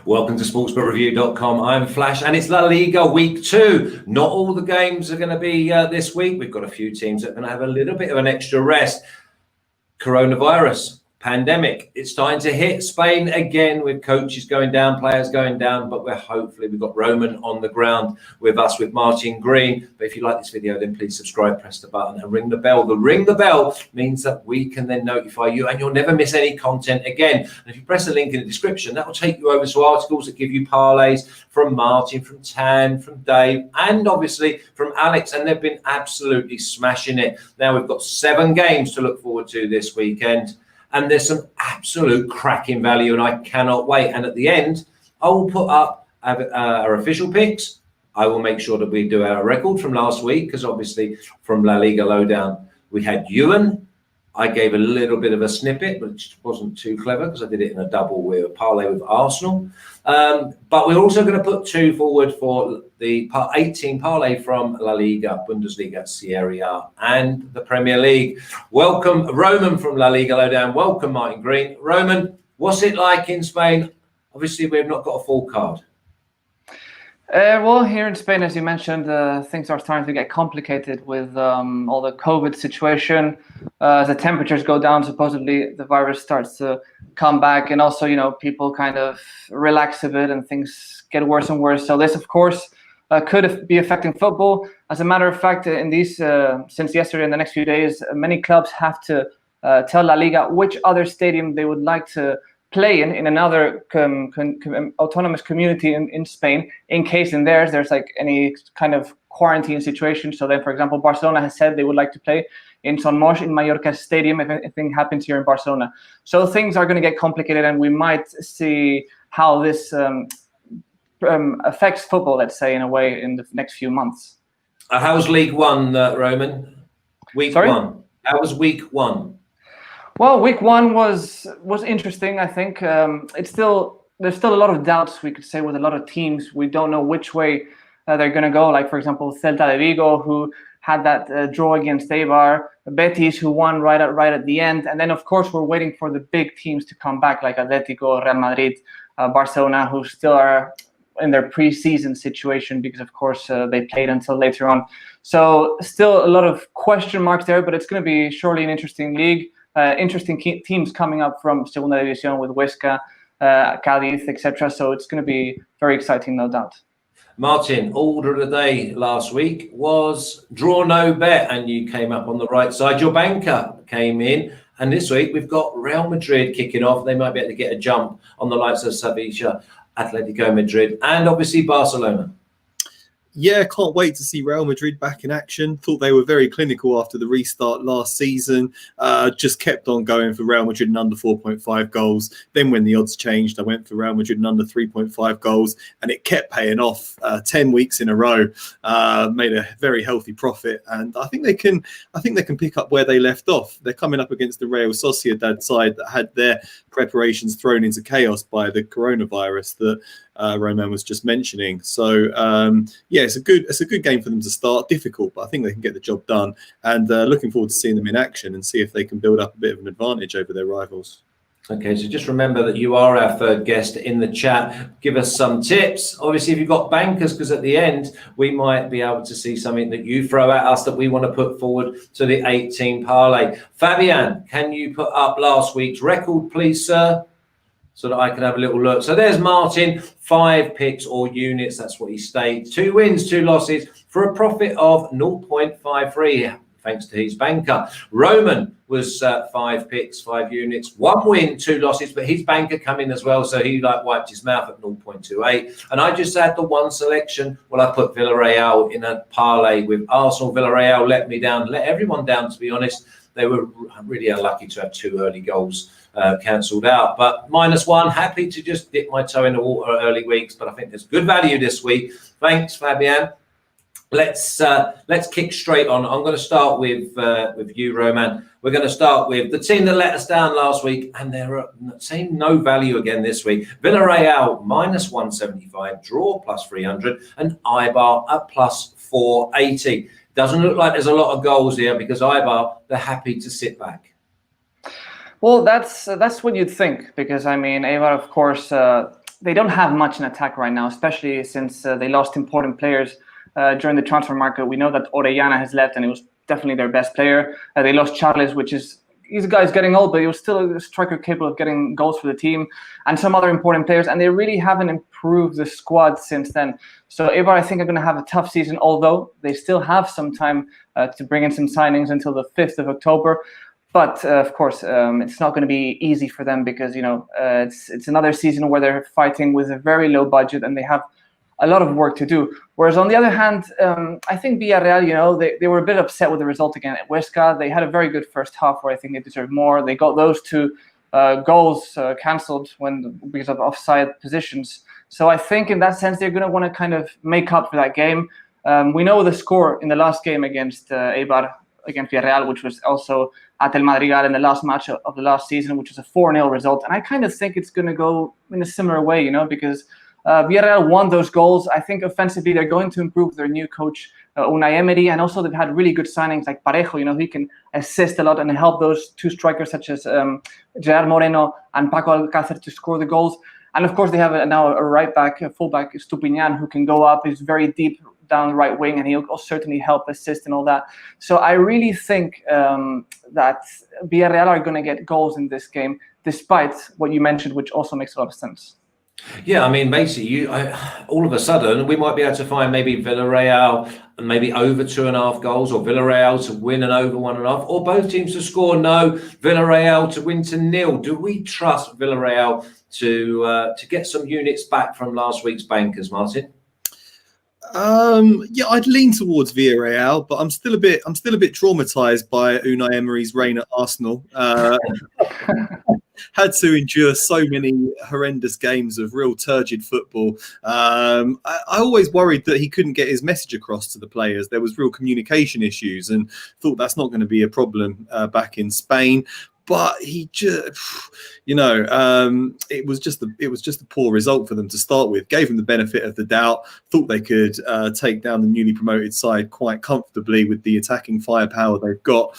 Welcome to sportsbookreview.com. I'm Flash, and it's La Liga week 2. Not all the games are going to be this week. We've got a few teams that are going to have a little bit of an extra rest. Coronavirus, pandemic, it's starting to hit Spain again, with coaches going down, players going down, but we've got Román on the ground with us, with Martin Green. But if you like this video, then please subscribe, press the button and ring the bell. The ring the bell means that we can then notify you, and you'll never miss any content again. And if you press the link in the description, that will take you over to articles that give you parlays from Martin, from Tan, from Dave, and obviously from Alex, and they've been absolutely smashing it. Now we've got 7 games to look forward to this weekend, and there's some absolute cracking value, and I cannot wait. And at the end, I will put up our official picks. I will make sure that we do our record from last week, because obviously from La Liga Lowdown, we had Ewan. I gave a little bit of a snippet, which wasn't too clever because I did it in a double with a parlay with Arsenal. But we're also going to put 2 forward for the 18 parlay from La Liga, Bundesliga, Serie A, and the Premier League. Welcome, Román from La Liga Lowdown. Welcome, Martin Green. Román, what's it like in Spain? Obviously, we've not got a full card. Well, here in Spain, as you mentioned, things are starting to get complicated with all the COVID situation. As the temperatures go down, supposedly the virus starts to come back, and also, people kind of relax a bit and things get worse and worse. So this, of course, could be affecting football. As a matter of fact, in these since yesterday and the next few days, many clubs have to tell La Liga which other stadium they would like to play in another autonomous community in Spain, in case in theirs there's like any kind of quarantine situation. So then, for example, Barcelona has said they would like to play in Son Moix in Mallorca Stadium if anything happens here in Barcelona. So things are going to get complicated, and we might see how this affects football, let's say, in a way, in the next few months. How's League One, Román? Week 1. How was Week 1? Well, Week 1 was interesting. I think there's still a lot of doubts, we could say, with a lot of teams. We don't know which way they're going to go. Like, for example, Celta Vigo, who had that draw against Eibar, Betis, who won right at the end, and then of course we're waiting for the big teams to come back, like Atletico, Real Madrid, Barcelona, who still are in their pre-season situation because, of course, they played until later on. So still a lot of question marks there, but it's going to be surely an interesting league. Interesting teams coming up from Segunda División with Huesca, Cadiz, etc. So it's going to be very exciting, no doubt. Martin, order of the day last week was draw no bet, and you came up on the right side. Your banker came in, and this week we've got Real Madrid kicking off. They might be able to get a jump on the likes of Sevilla, Atletico Madrid, and obviously Barcelona. Yeah, can't wait to see Real Madrid back in action. Thought they were very clinical after the restart last season. Just kept on going for Real Madrid and under 4.5 goals. Then when the odds changed, I went for Real Madrid and under 3.5 goals, and it kept paying off 10 weeks in a row. Made a very healthy profit, and I think they can pick up where they left off. They're coming up against the Real Sociedad side that had their preparations thrown into chaos by the coronavirus that Román was just mentioning. So yeah, it's a good game for them to start. Difficult, but I think they can get the job done. And looking forward to seeing them in action and see if they can build up a bit of an advantage over their rivals. Okay, so just remember that you are our third guest in the chat. Give us some tips. Obviously, if you've got bankers, because at the end, we might be able to see something that you throw at us that we want to put forward to the 18 parlay. Fabian, can you put up last week's record, please, sir? So that I can have a little look. So there's Martin, 5 picks or units. That's what he states. 2 wins, 2 losses for a profit of 0.53. Thanks to his banker. Román was 5 picks, 5 units, 1 win, 2 losses, but his banker come in as well, so he wiped his mouth at 0.28. And I just had the 1 selection. Well, I put Villarreal in a parlay with Arsenal. Villarreal let me down, let everyone down, to be honest. They were really unlucky to have 2 early goals cancelled out, but -1. Happy to just dip my toe in the water early weeks, but I think there's good value this week. Thanks, Fabian. Let's kick straight on. I'm going to start with you, Román. We're going to start with the team that let us down last week, and they're seeing no value again this week. Villarreal -175, draw +300, and Eibar at +480. Doesn't look like there's a lot of goals here because Eibar, they're happy to sit back. Well, that's what you'd think, because I mean, Eibar, of course, they don't have much in attack right now, especially since they lost important players during the transfer market. We know that Orellana has left, and it was definitely their best player. They lost Charles, he's a guy's getting old, but he was still a striker capable of getting goals for the team, and some other important players, and they really haven't improved the squad since then. So Eibar, I think, are going to have a tough season, although they still have some time to bring in some signings until the 5th of October. But of course, it's not going to be easy for them because, it's another season where they're fighting with a very low budget and they have a lot of work to do. Whereas on the other hand, I think Villarreal, they were a bit upset with the result again at Huesca. They had a very good first half where I think they deserved more. They got those 2 goals cancelled because of offside positions. So I think in that sense, they're going to want to kind of make up for that game. We know the score in the last game against Eibar, against Villarreal, which was also at El Madrigal in the last match of the last season, which was a 4-0 result. And I kind of think it's going to go in a similar way, because Villarreal won those goals. I think offensively they're going to improve their new coach, Unai Emery, and also they've had really good signings like Parejo, he can assist a lot and help those 2 strikers such as Gerard Moreno and Paco Alcácer to score the goals. And of course they have now a right back, a fullback, Stupinian, who can go up. He's very deep down the right wing, and he'll certainly help assist and all that. So I really think that Villarreal are going to get goals in this game, despite what you mentioned, which also makes a lot of sense. Yeah, I mean, basically, all of a sudden, we might be able to find maybe Villarreal maybe over 2.5 goals, or Villarreal to win and over 1.5, or both teams to score no, Villarreal to win to 0. Do we trust Villarreal to get some units back from last week's bankers, Martin? Yeah, I'd lean towards Villarreal, but I'm still a bit traumatized by Unai Emery's reign at Arsenal. Had to endure so many horrendous games of real turgid football. I always worried that he couldn't get his message across to the players. There was real communication issues, and thought that's not going to be a problem back in Spain. But he just, it was just a poor result for them to start with. Gave them the benefit of the doubt. Thought they could take down the newly promoted side quite comfortably with the attacking firepower they've got.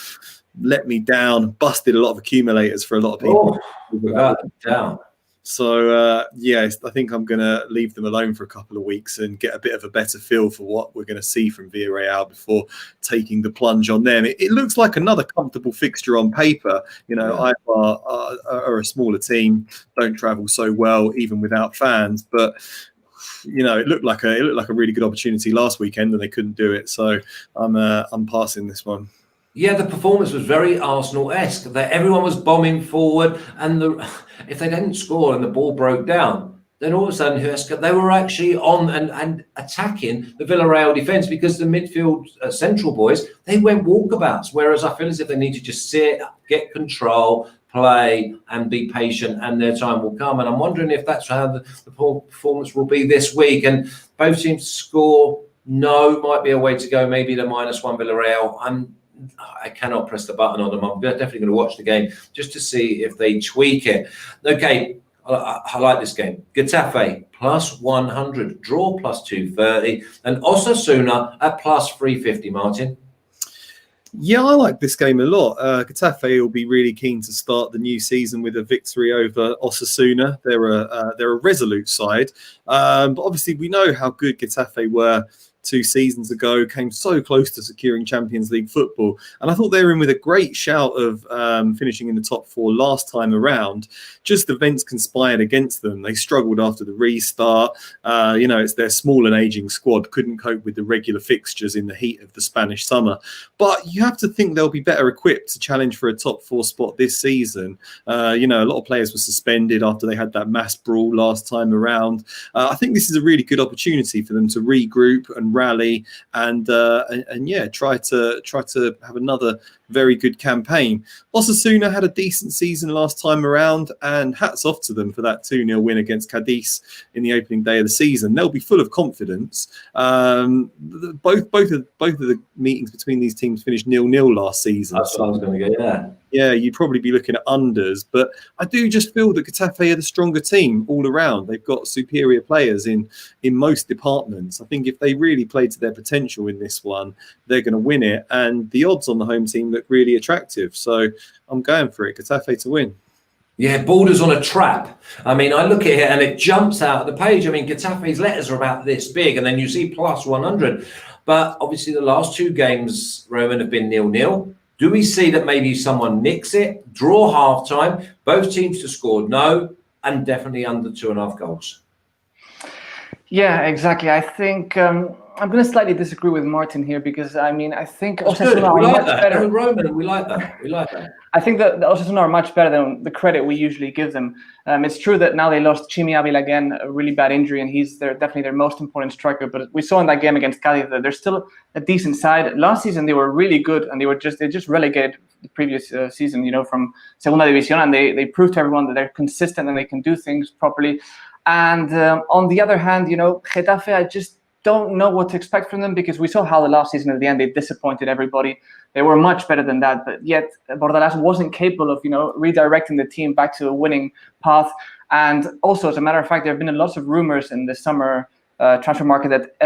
Let me down. Busted a lot of accumulators for a lot of people. Without a doubt. So, I think I'm going to leave them alone for a couple of weeks and get a bit of a better feel for what we're going to see from Villarreal before taking the plunge on them. It looks like another comfortable fixture on paper. Eibar are a smaller team, don't travel so well even without fans, but it looked like a really good opportunity last weekend and they couldn't do it. So I'm passing this one. Yeah, the performance was very Arsenal-esque. That everyone was bombing forward, and if they didn't score and the ball broke down, then all of a sudden Huesca, they were actually on and attacking the Villarreal defence, because the midfield central boys, they went walkabouts. Whereas I feel as if they need to just sit, get control, play, and be patient, and their time will come. And I'm wondering if that's how the performance will be this week. And both teams score no might be a way to go. Maybe the -1 Villarreal. I cannot press the button on them. I'm definitely going to watch the game just to see if they tweak it. Okay, I like this game. Getafe +100, draw +230, and Osasuna at +350. Martin? Yeah, I like this game a lot. Getafe will be really keen to start the new season with a victory over Osasuna. They're a resolute side, but obviously we know how good Getafe were 2 seasons ago, came so close to securing Champions League football. And I thought they were in with a great shout of finishing in the top 4 last time around. Just events conspired against them. They struggled after the restart. It's their small and aging squad, couldn't cope with the regular fixtures in the heat of the Spanish summer. But you have to think they'll be better equipped to challenge for a top 4 spot this season. A lot of players were suspended after they had that mass brawl last time around. I think this is a really good opportunity for them to regroup and rally and try to have another very good campaign. Osasuna had a decent season last time around, and hats off to them for that 2-0 win against Cadiz in the opening day of the season. They'll be full of confidence. Both of the meetings between these teams finished 0-0 last season. That's what I was going to go. Yeah, you'd probably be looking at unders, but I do just feel that Getafe are the stronger team all around. They've got superior players in most departments. I think if they really play to their potential in this one, they're going to win it. And the odds on the home team look really attractive. So I'm going for it, Getafe to win. Yeah, borders on a trap. I mean, I look at it and it jumps out of the page. I mean, Getafe's letters are about this big, and then you see plus 100. But obviously, the last 2 games, Roman, have been 0-0. Do we see that maybe someone nicks it, draw half-time, both teams to score? No, and definitely under 2.5 goals. Yeah, exactly. I think I'm going to slightly disagree with Martin here because, I mean, I think Osasuna are much better. Roman, we like that. We like that. I think that the Osasuna are much better than the credit we usually give them. It's true that now they lost Chimi Avila again, a really bad injury, and he's definitely their most important striker. But we saw in that game against Cadiz that they're still a decent side. Last season they were really good, and they just relegated the previous season, from Segunda División, and they proved to everyone that they're consistent and they can do things properly. And on the other hand, Getafe, I just don't know what to expect from them because we saw how the last season at the end they disappointed everybody. They were much better than that, but yet Bordalas wasn't capable of redirecting the team back to a winning path. And also, as a matter of fact, there have been lots of rumors in the summer transfer market that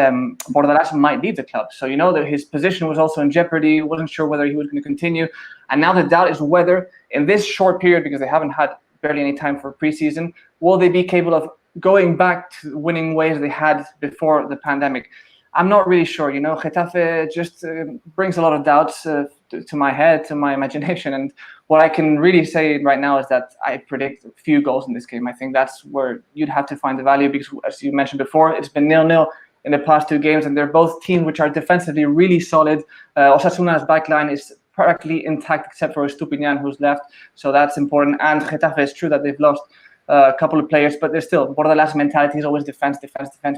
Bordalas might leave the club. So that his position was also in jeopardy. Wasn't sure whether he was going to continue. And now the doubt is whether in this short period, because they haven't had barely any time for preseason, will they be capable of going back to winning ways they had before the pandemic? I'm not really sure. Getafe just brings a lot of doubts to my head, to my imagination. And what I can really say right now is that I predict a few goals in this game. I think that's where you'd have to find the value because, as you mentioned before, it's been 0-0 in the past 2 games, and they're both teams which are defensively really solid. Osasuna's backline is practically intact except for Estupiñán, who's left. So that's important. And Getafe, is true that they've lost a couple of players, but there's still Bordalas' mentality is always defense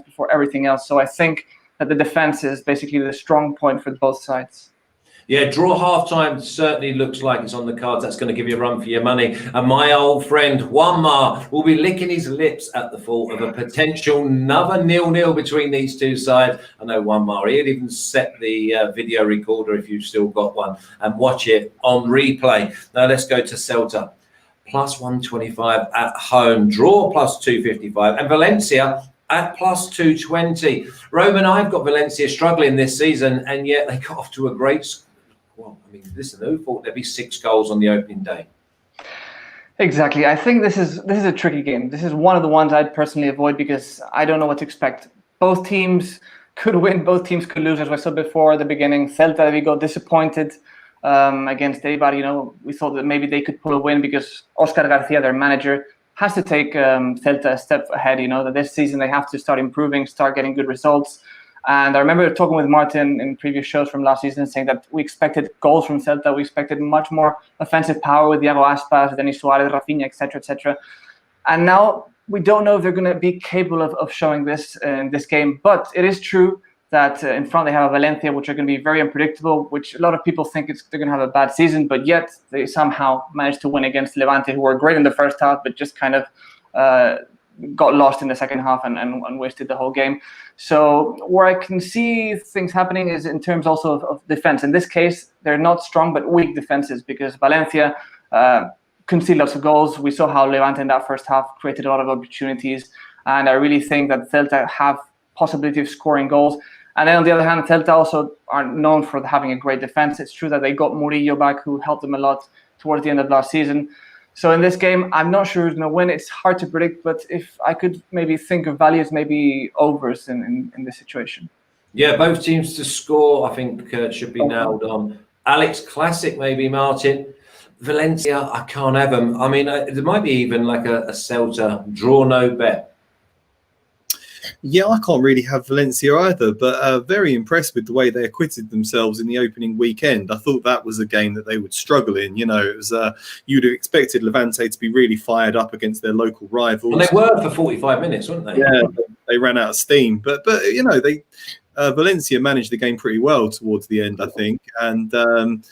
before everything else. So I think that the defense is basically the strong point for both sides. Yeah, draw half-time certainly looks like it's on the cards. That's going to give you a run for your money. And my old friend Juanma will be licking his lips at the thought of a potential another 0-0 between these 2 sides. I know Juanma, he'll even set the video recorder if you've still got one and watch it on replay. Now let's go to Celta. Plus 125 at home, draw plus 255, and Valencia at plus 220. Roman, I've got Valencia struggling this season, and yet they got off to a great. Well, I mean, listen, who thought there'd be 6 goals on the opening day? Exactly. I think this is a tricky game. This is one of the ones I'd personally avoid because I don't know what to expect. Both teams could win, both teams could lose, as I said before at the beginning. Celta Vigo disappointed against Eibar. We thought that maybe they could pull a win because Oscar Garcia, their manager, has to take Celta a step ahead. That this season they have to start improving, start getting good results. And I remember talking with Martin in previous shows from last season, saying that we expected goals from Celta. We expected much more offensive power with Iago Aspas, Denis Suarez, Rafinha, etc., etc. And now we don't know if they're going to be capable of showing this in this game. But it is true that in front they have a Valencia, which are going to be very unpredictable, which a lot of people think they're going to have a bad season, but yet they somehow managed to win against Levante, who were great in the first half, but just kind of got lost in the second half and wasted the whole game. So where I can see things happening is in terms also of defense. In this case, they're not strong but weak defenses because Valencia conceded lots of goals. We saw how Levante in that first half created a lot of opportunities, and I really think that Celta have possibility of scoring goals. And then on the other hand, Celta also are known for having a great defense. It's true that they got Murillo back, who helped them a lot towards the end of last season. So in this game, I'm not sure who's going to win. It's hard to predict, but if I could maybe think of values, maybe overs in this situation. Yeah, both teams to score, I think, should be nailed on. Alex Classic, maybe, Martin. Valencia, I can't have them. I mean, there might be even like a Celta draw no bet. Yeah, I can't really have Valencia either, but very impressed with the way they acquitted themselves in the opening weekend. I thought that was a game that they would struggle in. It was you'd have expected Levante to be really fired up against their local rivals. And they were for 45 minutes, weren't they? Yeah, they ran out of steam. But they Valencia managed the game pretty well towards the end, I think. And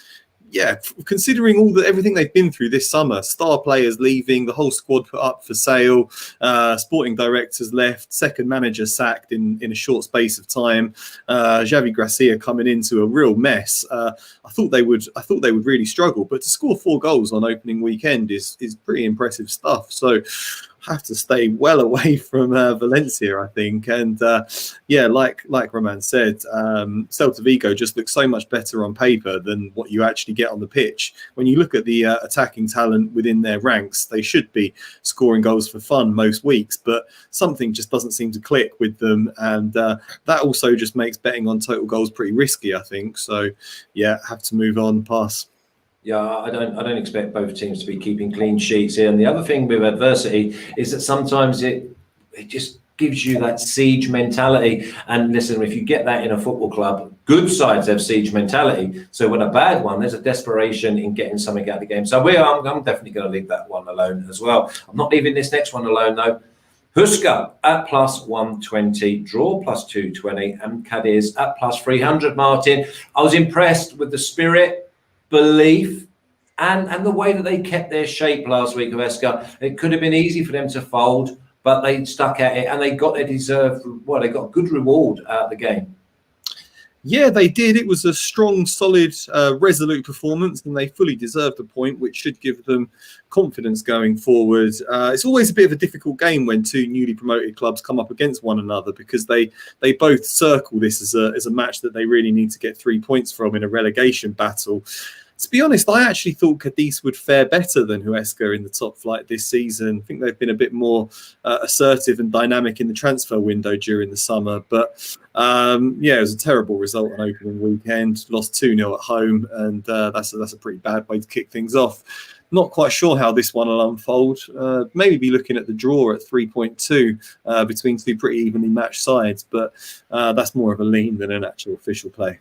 considering everything they've been through this summer, star players leaving, the whole squad put up for sale, sporting directors left, second manager sacked in a short space of time, Xavi Gracia coming into a real mess. I thought they would really struggle, but to score 4 goals on opening weekend is pretty impressive stuff. So have to stay well away from Valencia, I think. And like Román said, Celta Vigo just looks so much better on paper than what you actually get on the pitch. When you look at the attacking talent within their ranks, they should be scoring goals for fun most weeks, but something just doesn't seem to click with them. And that also just makes betting on total goals pretty risky, I think. So, yeah, have to move on, pass. Yeah, I don't expect both teams to be keeping clean sheets here. And the other thing with adversity is that sometimes it just gives you that siege mentality. And listen, if you get that in a football club, good sides have siege mentality. So when a bad one, there's a desperation in getting something out of the game. So I'm definitely going to leave that one alone as well. I'm not leaving this next one alone, though. Huesca at plus 120, draw plus 220, and Cadiz at plus 300, Martin. I was impressed with the spirit, belief, and the way that they kept their shape last week, Huesca. It could have been easy for them to fold, but they stuck at it and they got their deserved, they got a good reward out of the game. Yeah, they did. It was a strong, solid, resolute performance, and they fully deserved the point, which should give them confidence going forward. It's always a bit of a difficult game when two newly promoted clubs come up against one another, because they both circle this as a match that they really need to get 3 points from in a relegation battle. To be honest, I actually thought Cadiz would fare better than Huesca in the top flight this season. I think they've been a bit more assertive and dynamic in the transfer window during the summer. But it was a terrible result on opening weekend. Lost 2-0 at home, and that's a pretty bad way to kick things off. Not quite sure how this one will unfold. Maybe be looking at the draw at 3.2 between two pretty evenly matched sides, but that's more of a lean than an actual official play.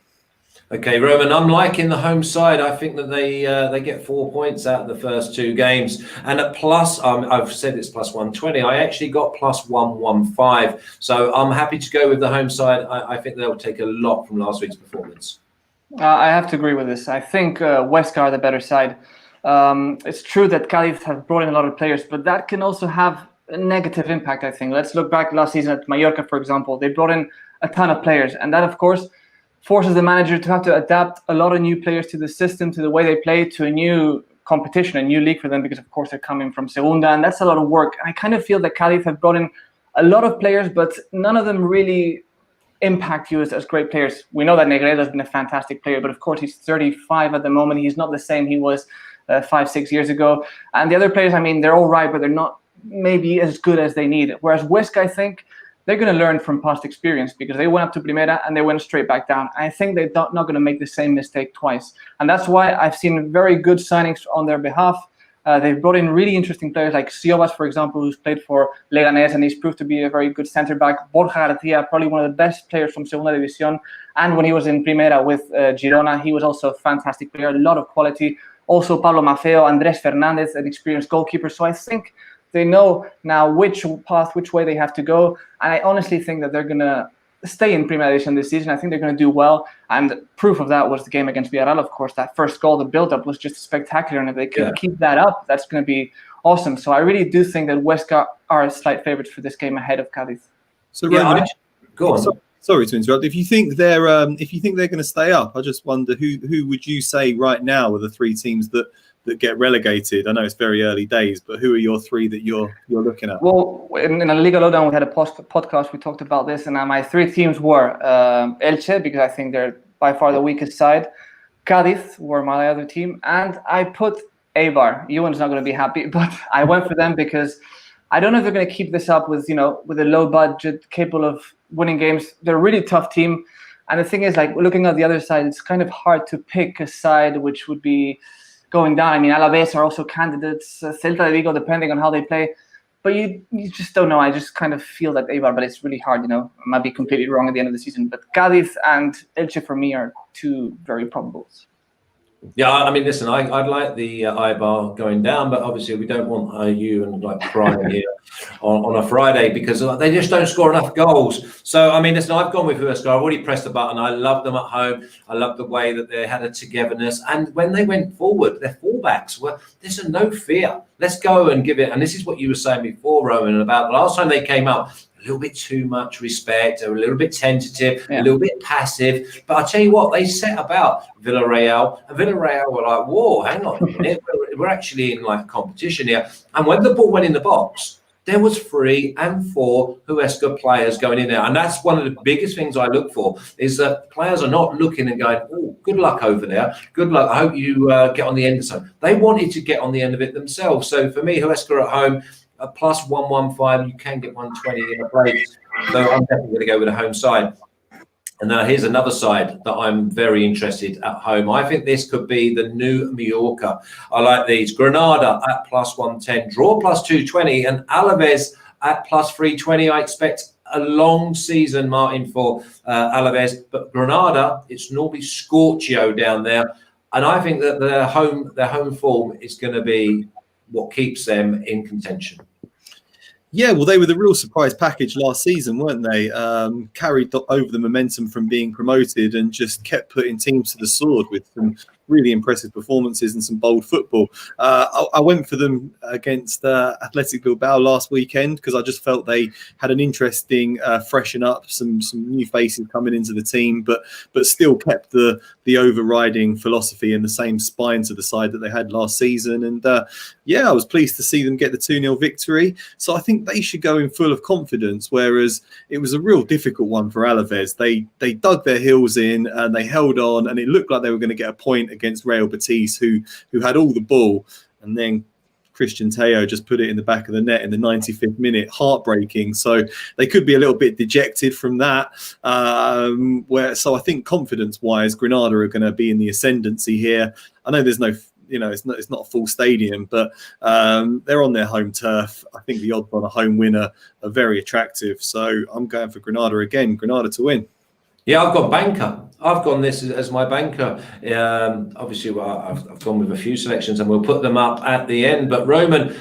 Okay, Roman, I'm liking the home side. I think that they get 4 points out of the first two games. And at plus, I've said it's plus 120. I actually got plus 115. So I'm happy to go with the home side. I think they'll take a lot from last week's performance. I have to agree with this. I think Huesca are the better side. It's true that Cadiz have brought in a lot of players, but that can also have a negative impact, I think. Let's look back last season at Mallorca, for example. They brought in a ton of players, and that, of course, forces the manager to have to adapt a lot of new players to the system, to the way they play, to a new competition, a new league for them, because, of course, they're coming from Segunda, and that's a lot of work. And I kind of feel that Cadiz have brought in a lot of players, but none of them really impact you as great players. We know that Negredo has been a fantastic player, but, of course, he's 35 at the moment. He's not the same he was 5-6 years ago. And the other players, I mean, they're all right, but they're not maybe as good as they need. Whereas Huesca, I think, they're going to learn from past experience, because they went up to Primera and they went straight back down. I think they're not going to make the same mistake twice. And that's why I've seen very good signings on their behalf. They've brought in really interesting players like Siobas, for example, who's played for Leganés, and he's proved to be a very good centre-back. Borja García, probably one of the best players from Segunda División. And when he was in Primera with Girona, he was also a fantastic player, a lot of quality. Also Pablo Maffeo, Andrés Fernández, an experienced goalkeeper. So I think they know now which way they have to go. And I honestly think that they're going to stay in Primera División this season. I think they're going to do well. And proof of that was the game against Villarreal, of course. That first goal, the build-up was just spectacular. And if they can keep that up, that's going to be awesome. So I really do think that Huesca are slight favourites for this game ahead of Cadiz. So, Roman, go on. Sorry to interrupt. If you think they're going to stay up, I just wonder who would you say right now are the three teams that get relegated? I know it's very early days, but who are your three that you're looking at? Well, in a Liga Lowdown, we had a podcast. We talked about this, and my three teams were Elche, because I think they're by far the weakest side. Cadiz were my other team, and I put Eibar. Ewan's not going to be happy, but I went for them because I don't know if they're going to keep this up with a low budget, capable of winning games. They're a really tough team, and the thing is, like, looking at the other side, it's kind of hard to pick a side which would be going down. I mean, Alaves are also candidates, Celta Vigo, depending on how they play. But you just don't know. I just kind of feel that Eibar, but it's really hard, I might be completely wrong at the end of the season. But Cadiz and Elche, for me, are two very probables. Yeah, I mean, listen, I'd like the Eibar going down, but obviously we don't want you and like crying here on a Friday, because they just don't score enough goals. So, I mean, listen, I've gone with Huesca. I've already pressed the button. I love them at home. I love the way that they had a togetherness. And when they went forward, their fullbacks were, there's a no fear. Let's go and give it. And this is what you were saying before, Roman, about the last time they came up. A little bit too much respect, a little bit tentative, a little bit passive. But I'll tell you what, they set about Villarreal, and Villarreal were like, whoa, hang on a minute, we're actually in like competition here. And when the ball went in the box, there was 3 and 4 Huesca players going in there. And that's one of the biggest things I look for, is that players are not looking and going, oh, good luck over there. Good luck. I hope you get on the end of something. They wanted to get on the end of it themselves. So for me, Huesca at home, a plus 115, you can get 120 in a place. So I'm definitely going to go with the home side. And now here's another side that I'm very interested at home. I think this could be the new Mallorca. I like these. Granada at plus 110, draw plus 220, and Alaves at plus 320. I expect a long season, Martin, for Alaves. But Granada, it's normally Scorchio down there. And I think that their home form is going to be what keeps them in contention. Yeah, well, they were the real surprise package last season, weren't they? Carried over the momentum from being promoted and just kept putting teams to the sword with some really impressive performances and some bold football. I went for them against Athletic Bilbao last weekend because I just felt they had an interesting freshen up, some new faces coming into the team, but still kept the overriding philosophy and the same spine to the side that they had last season. And I was pleased to see them get the 2-0 victory. So I think they should go in full of confidence, whereas it was a real difficult one for Alaves. They dug their heels in and they held on, and it looked like they were going to get a point against Real Betis, who had all the ball, and then Christian Teo just put it in the back of the net in the 95th minute. Heartbreaking. So they could be a little bit dejected from that. So I think confidence-wise, Granada are going to be in the ascendancy here. I know there's no, it's not a full stadium, but they're on their home turf. I think the odds on a home winner are very attractive. So I'm going for Granada again. Granada to win. Yeah, I've got banker. I've gone this as my banker. Obviously, I've gone with a few selections, and we'll put them up at the end. But Roman,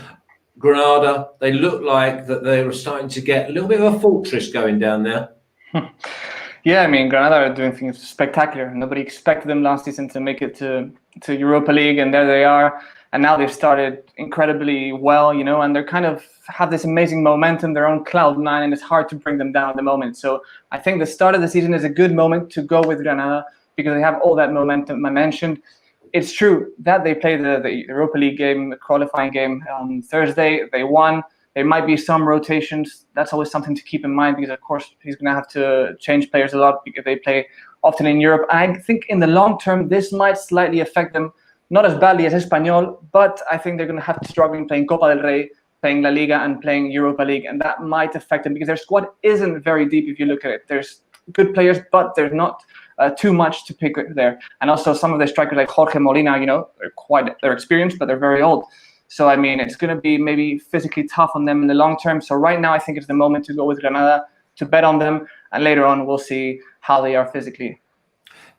Granada, they look like that they were starting to get a little bit of a fortress going down there. Yeah, I mean, Granada are doing things spectacular. Nobody expected them last season to make it to Europa League, and there they are. And now they've started incredibly well, and they're kind of have this amazing momentum. They're on cloud 9, and it's hard to bring them down at the moment. So I think the start of the season is a good moment to go with Granada because they have all that momentum I mentioned. It's true that they played the Europa League game, the qualifying game on Thursday. They won. There might be some rotations. That's always something to keep in mind because, of course, he's going to have to change players a lot because they play often in Europe. I think in the long term, this might slightly affect them. Not as badly as Espanyol, but I think they're going to have to struggle playing Copa del Rey, playing La Liga, and playing Europa League, and that might affect them because their squad isn't very deep if you look at it. There's good players, but there's not too much to pick there. And also some of the strikers like Jorge Molina, they're experienced, but they're very old. So, I mean, it's going to be maybe physically tough on them in the long term. So right now, I think it's the moment to go with Granada, to bet on them, and later on, we'll see how they are physically.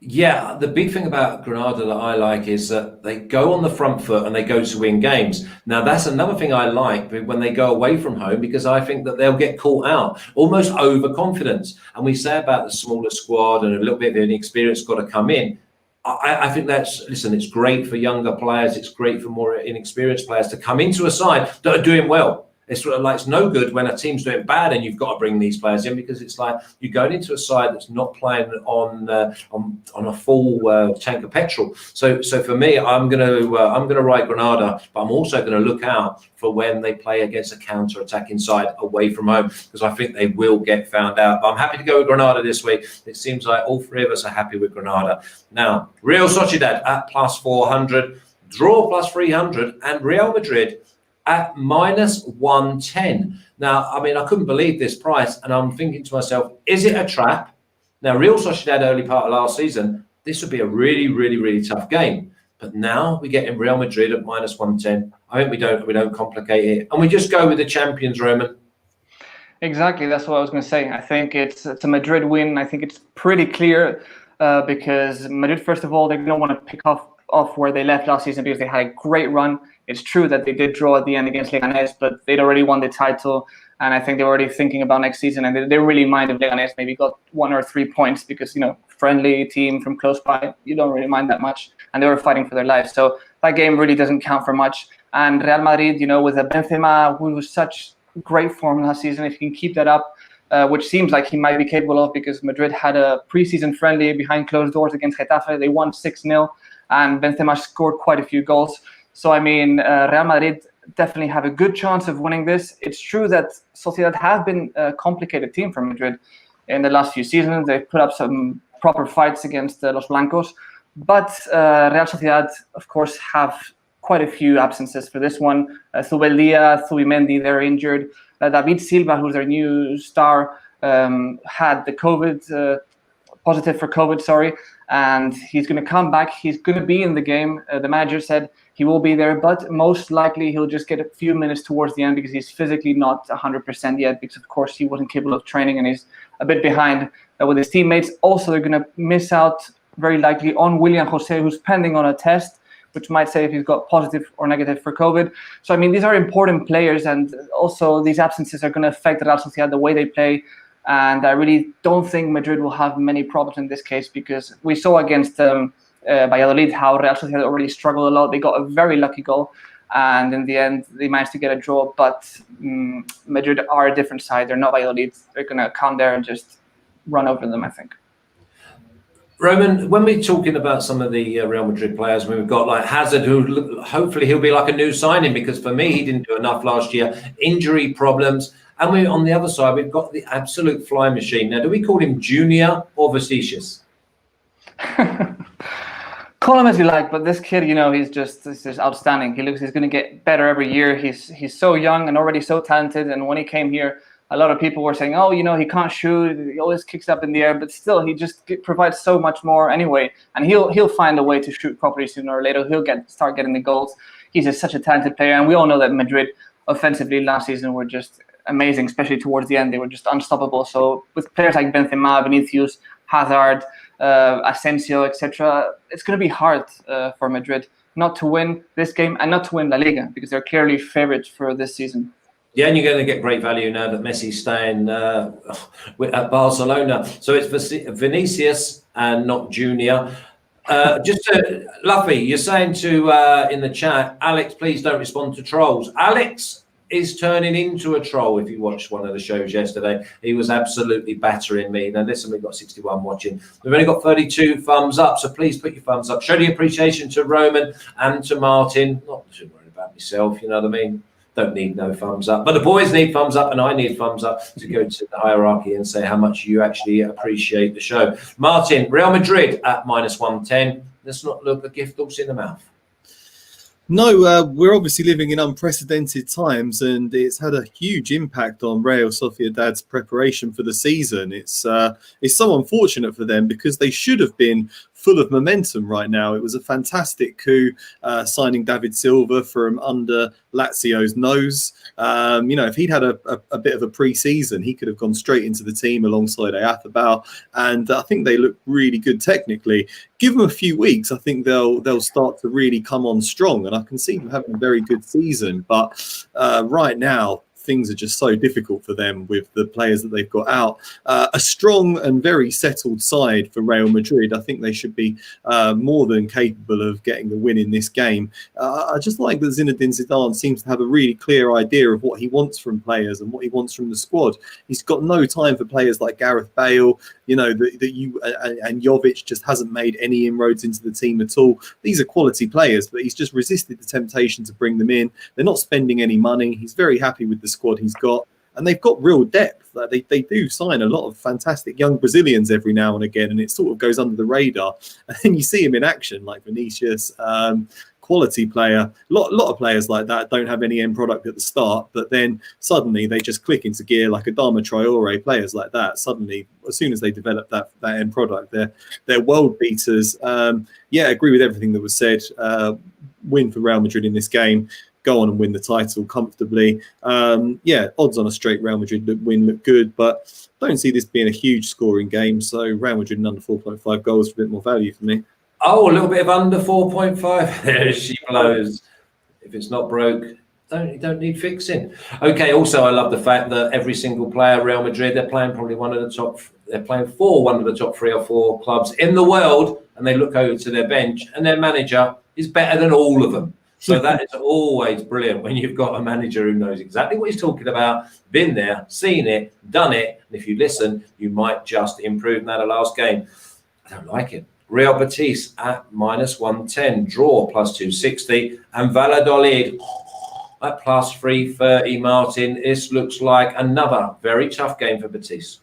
Yeah, the big thing about Granada that I like is that they go on the front foot and they go to win games. Now, that's another thing I like when they go away from home, because I think that they'll get caught out, almost overconfidence. And we say about the smaller squad and a little bit of inexperience got to come in. I think it's great for younger players. It's great for more inexperienced players to come into a side that are doing well. It's sort of like it's no good when a team's doing bad and you've got to bring these players in, because it's like you're going into a side that's not playing on a full tank of petrol. So for me, I'm gonna ride Granada, but I'm also going to look out for when they play against a counter-attacking side away from home, because I think they will get found out. But I'm happy to go with Granada this week. It seems like all three of us are happy with Granada. Now, Real Sociedad at plus 400, draw plus 300, and Real Madrid at minus 110. Now, I mean, I couldn't believe this price, and I'm thinking to myself, is it a trap? Now, Real Sociedad early part of last season, this would be a really, really, really tough game. But now we get in Real Madrid at minus 110. I think we don't complicate it, and we just go with the champions, Roman. Exactly, that's what I was going to say. I think it's a Madrid win. I think it's pretty clear because Madrid, first of all, they're going to want to pick off where they left last season because they had a great run. It's true that they did draw at the end against Leganés, but they'd already won the title, and I think they were already thinking about next season, and they really mind if Leganés maybe got 1 or 3 points because, friendly team from close by, you don't really mind that much, and they were fighting for their lives. So that game really doesn't count for much. And Real Madrid, with a Benzema who was such great form last season, if he can keep that up, which seems like he might be capable of, because Madrid had a preseason friendly behind closed doors against Getafe. They won 6-0, and Benzema scored quite a few goals. So, I mean, Real Madrid, definitely have a good chance of winning this. It's true that Sociedad have been a complicated team for Madrid in the last few seasons. They've put up some proper fights against Los Blancos, but Real Sociedad, of course, have quite a few absences for this one. Zubeldia, Zubimendi, they're injured. David Silva, who's their new star, had the positive for COVID, and he's going to come back. He's going to be in the game. The manager said he will be there, but most likely he'll just get a few minutes towards the end because he's physically not 100% yet, because of course he wasn't capable of training and he's a bit behind with his teammates. Also, they're going to miss out very likely on William Jose, who's pending on a test, which might say if he's got positive or negative for COVID. So, I mean, these are important players, and also these absences are going to affect Real Sociedad, the way they play. And I really don't think Madrid will have many problems in this case, because we saw against Valladolid how Real Sociedad already struggled a lot. They got a very lucky goal, and in the end, they managed to get a draw. But Madrid are a different side. They're not Valladolid. They're going to come there and just run over them, I think. Roman, when we're talking about some of the Real Madrid players, we've got like Hazard, who hopefully he'll be like a new signing, because for me, he didn't do enough last year. Injury problems. And we on the other side, we've got the absolute fly machine. Now, do we call him Junior or Vicious? Call him as you like, but this kid, he's just outstanding. He's going to get better every year. He's so young and already so talented. And when he came here, a lot of people were saying, oh, he can't shoot. He always kicks up in the air, but still, he just provides so much more anyway. And he'll find a way to shoot properly sooner or later. He'll start getting the goals. He's just such a talented player. And we all know that Madrid offensively last season were just amazing, especially towards the end. They were just unstoppable. So with players like Benzema, Vinicius, Hazard, Asensio, etc., it's going to be hard for Madrid not to win this game and not to win La Liga, because they're clearly favorites for this season. Yeah, and you're going to get great value now that Messi's staying at Barcelona. So it's Vinicius and not Junior. Luffy, you're saying in the chat, Alex, please don't respond to trolls. Alex is turning into a troll. If you watched one of the shows yesterday, he was absolutely battering me. Now listen, we've got 61 watching. We've only got 32 thumbs up, so please put your thumbs up. Show the appreciation to Roman and to Martin. Not too worried about myself, you know what I mean? Don't need no thumbs up, but the boys need thumbs up, and I need thumbs up to go to the hierarchy and say how much you actually appreciate the show. Martin, Real Madrid at -110. Let's not look a gift horse in the mouth. No, we're obviously living in unprecedented times, and it's had a huge impact on Real Sociedad's preparation for the season. It's so unfortunate for them, because they should have been full of momentum right now. It was a fantastic coup signing David Silva from under Lazio's nose. If he'd had a bit of a pre-season, he could have gone straight into the team alongside Ayathabal, and I think they look really good technically. Give them a few weeks, I think they'll start to really come on strong, and I can see them having a very good season. But right now, things are just so difficult for them with the players that they've got out. A strong and very settled side for Real Madrid. I think they should be more than capable of getting the win in this game. I just like that Zinedine Zidane seems to have a really clear idea of what he wants from players and what he wants from the squad. He's got no time for players like Gareth Bale, and Jovic just hasn't made any inroads into the team at all. These are quality players, but he's just resisted the temptation to bring them in. They're not spending any money. He's very happy with the squad he's got, and they've got real depth. They do sign a lot of fantastic young Brazilians every now and again, and it sort of goes under the radar. And then you see him in action, like Vinicius, quality player. A lot of players like that don't have any end product at the start, but then suddenly they just click into gear, like Adama Traore. Players like that, suddenly, as soon as they develop that end product, they're world beaters. Agree with everything that was said. Win for Real Madrid in this game. Go on and win the title comfortably. Odds on a straight Real Madrid win look good, but don't see this being a huge scoring game. So Real Madrid under 4.5 goals for a bit more value for me. Oh, a little bit of under 4.5. There she blows. If it's not broke, don't need fixing. Okay. Also, I love the fact that every single player, Real Madrid, they're playing for one of the top 3 or 4 clubs in the world, and they look over to their bench, and their manager is better than all of them. So that is always brilliant when you've got a manager who knows exactly what he's talking about, been there, seen it, done it. And if you listen, you might just improve. Now, the last game, I don't like it. Real Betis at -110, draw +260, and Valladolid at plus 330. Martin, this looks like another very tough game for Betis.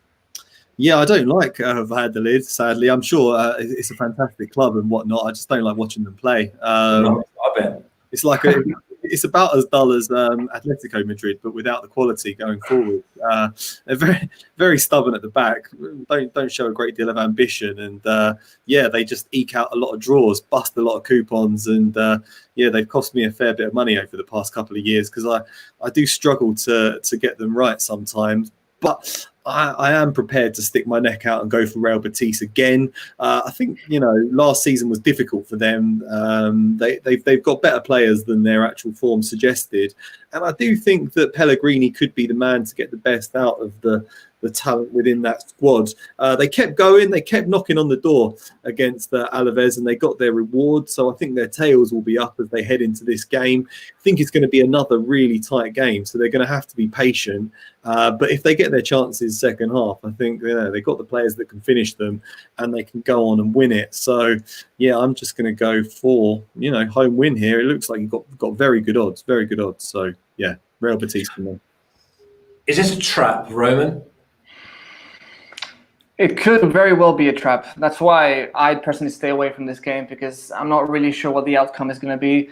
Yeah, I don't like Valladolid, sadly. I'm sure it's a fantastic club and whatnot. I just don't like watching them play. I bet. It's like it's about as dull as Atletico Madrid, but without the quality going forward. They're very, very stubborn at the back. Don't show a great deal of ambition, and they just eke out a lot of draws, bust a lot of coupons, and they've cost me a fair bit of money over the past couple of years because I do struggle to get them right sometimes. But I am prepared to stick my neck out and go for Real Betis again. I think, last season was difficult for them. They've got better players than their actual form suggested. And I do think that Pellegrini could be the man to get the best out of the talent within that squad. They kept going. They kept knocking on the door against Alaves, and they got their reward. So I think their tails will be up as they head into this game. I think it's going to be another really tight game, so they're going to have to be patient. But if they get their chances second half, I think they've got the players that can finish them, and they can go on and win it. So yeah, I'm just going to go for home win here. It looks like you've got very good odds. So yeah, Real Betis for me. Is this a trap, Roman? It could very well be a trap. That's why I'd personally stay away from this game, because I'm not really sure what the outcome is going to be.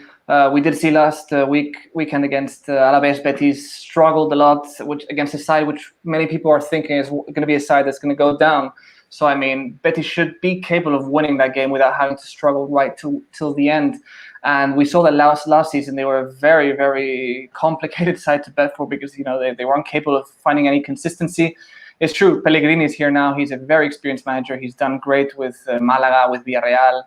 We did see last weekend against Alaves, Betis struggled a lot, which against a side which many people are thinking is going to be a side that's going to go down. So, I mean, Betis should be capable of winning that game without having to struggle right till the end. And we saw that last season they were a very, very complicated side to bet for, because they weren't capable of finding any consistency. It's true, Pellegrini is here now. He's a very experienced manager. He's done great with Malaga, with Villarreal,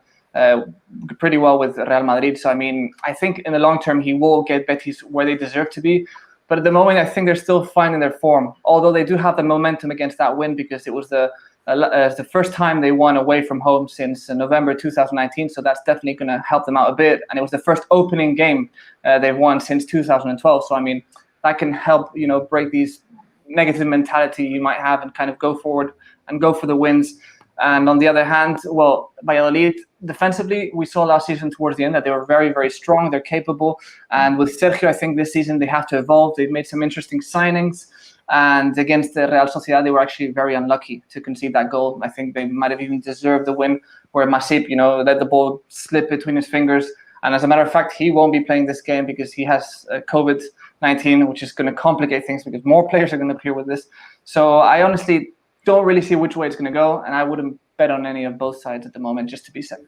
pretty well with Real Madrid. So, I mean, I think in the long term, he will get Betis where they deserve to be. But at the moment, I think they're still finding their form, although they do have the momentum against that win, because it was the first time they won away from home since November 2019. So that's definitely going to help them out a bit. And it was the first opening game they've won since 2012. So, I mean, that can help, break these negative mentality you might have and kind of go forward and go for the wins. And on the other hand, well, Valladolid, defensively, we saw last season towards the end that they were very, very strong. They're capable. And with Sergio, I think this season they have to evolve. They've made some interesting signings. And against the Real Sociedad, they were actually very unlucky to concede that goal. I think they might have even deserved the win, where Masip, let the ball slip between his fingers. And as a matter of fact, he won't be playing this game because he has COVID-19, which is going to complicate things because more players are going to appear with this. So I honestly don't really see which way it's going to go, and I wouldn't bet on any of both sides at the moment, just to be safe.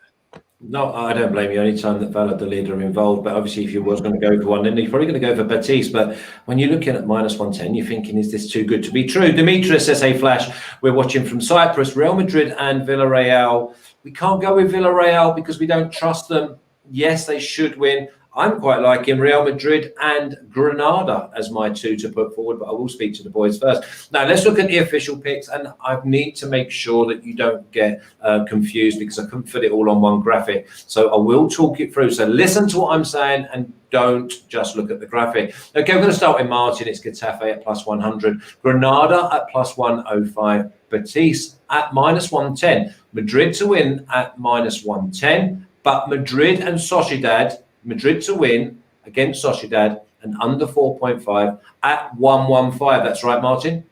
No, I don't blame you. Any time that Valladolid are involved, but obviously if you was going to go for one, then you're probably going to go for Betis. But when you're looking at minus 110, you're thinking, is this too good to be true? Demetrius says, hey, Flash, we're watching from Cyprus, Real Madrid and Villarreal. We can't go with Villarreal because we don't trust them. Yes, they should win. I'm quite liking Real Madrid and Granada as my two to put forward, but I will speak to the boys first. Now, let's look at the official picks, and I need to make sure that you don't get confused because I couldn't fit it all on one graphic. So I will talk it through. So listen to what I'm saying and don't just look at the graphic. Okay, we're going to start with Martin. It's Getafe at plus 100. Granada at plus 105. Betis at minus 110. Madrid to win at minus 110. But Madrid and Sociedad, Madrid to win against Sociedad and under 4.5 at 115. That's right, Martin?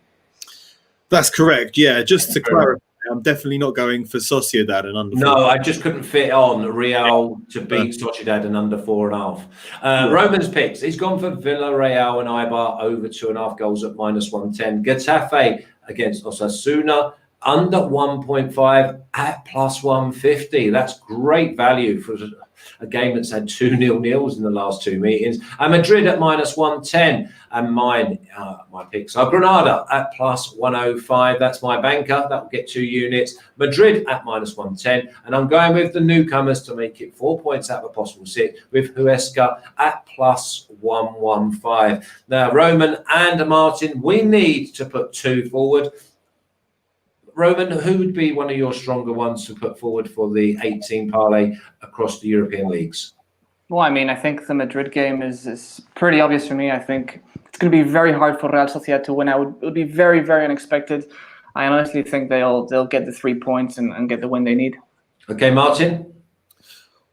That's correct, yeah. Just to clarify, I'm definitely not going for Sociedad and under 4. No, I just couldn't fit on Real to beat Sociedad and under 4.5. Roman's picks. He's gone for Villarreal and Eibar over 2.5 goals at minus 110. Getafe against Osasuna under 1.5 at plus 150. That's great value for a game that's had 2 0-0s in the last 2 meetings. And Madrid at minus 110. And my picks are Granada at plus 105. That's my banker. That will get 2 units. Madrid at minus 110. And I'm going with the newcomers to make it 4 points out of a possible 6 with Huesca at plus 115. Now, Roman and Martin, we need to put 2 forward. Roman, who would be one of your stronger ones to put forward for the 18 parlay across the European leagues? Well, I mean, I think the Madrid game is pretty obvious for me. I think it's going to be very hard for Real Sociedad to win. It would be very, very unexpected. I honestly think they'll get the 3 points and get the win they need. Okay, Martin?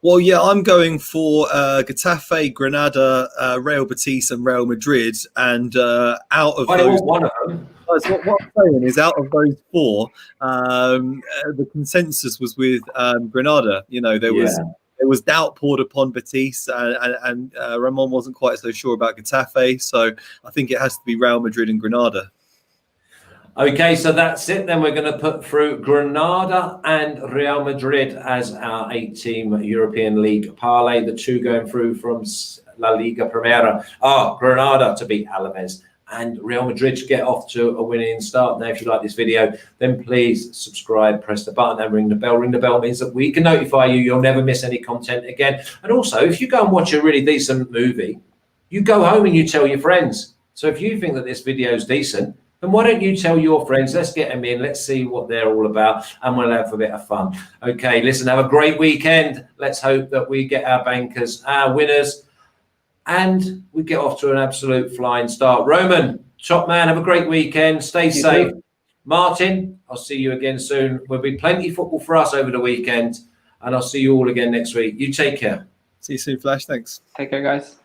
Well, yeah, I'm going for Getafe, Granada, Real Betis, and Real Madrid. And out of I those, want one of them. what I'm saying is, out of those four, the consensus was with Granada. You know, there was doubt poured upon Betis, and Román wasn't quite so sure about Getafe. So I think it has to be Real Madrid and Granada. Okay, so that's it. Then we're going to put through Granada and Real Madrid as our 8-team European League parlay. The two going through from La Liga Primera are Granada to beat Alaves and Real Madrid to get off to a winning start. Now, if you like this video, then please subscribe, press the button and ring the bell. Ring the bell means that we can notify you. You'll never miss any content again. And also, if you go and watch a really decent movie, you go home and you tell your friends. So if you think that this video is decent, then why don't you tell your friends? Let's get them in. Let's see what they're all about, and we'll have a bit of fun. Okay, listen, have a great weekend. Let's hope that we get our bankers, our winners, and we get off to an absolute flying start. Roman, top man, have a great weekend. Stay safe. Martin, I'll see you again soon. There'll be plenty of football for us over the weekend, and I'll see you all again next week. You take care. See you soon, Flash. Thanks. Take care, guys.